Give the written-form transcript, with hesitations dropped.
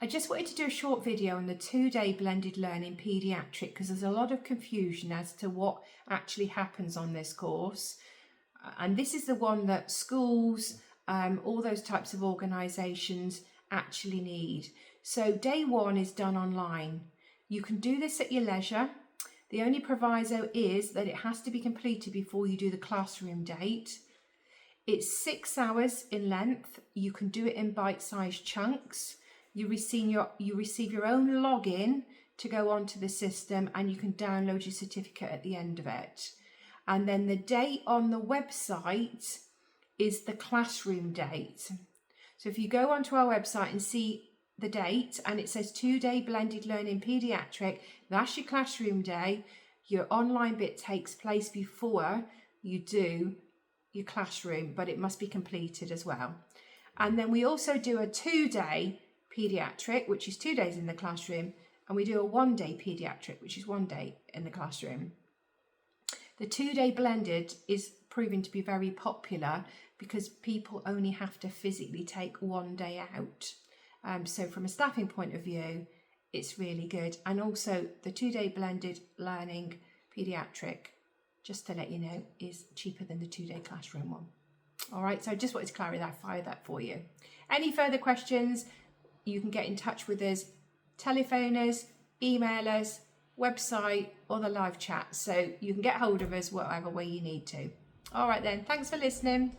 I just wanted to do a short video on the 2-day blended learning paediatric because there's a lot of confusion as to what actually happens on this course. And this is the one that schools, all those types of organisations actually need. So day 1 is done online. You can do this at your leisure. The only proviso is that it has to be completed before you do the classroom date. It's 6 hours in length. You can do it in bite-sized chunks. You receive your own login to go onto the system, and you can download your certificate at the end of it. And then the date on the website is the classroom date. So if you go onto our website and see the date and it says 2-day blended learning paediatric, that's your classroom day. Your online bit takes place before you do your classroom, but it must be completed as well. And then we also do a 2-day paediatric, which is 2 days in the classroom, and we do a 1-day paediatric, which is 1 day in the classroom. The 2-day blended is proving to be very popular because people only have to physically take 1 day out. So from a staffing point of view, it's really good. And also the 2-day blended learning paediatric, just to let you know, is cheaper than the 2-day classroom one. All right, so I just wanted to clarify that for you. Any further questions, you can get in touch with us, telephone us, email us, website, or the live chat. So you can get hold of us whatever way you need to. All right then, thanks for listening.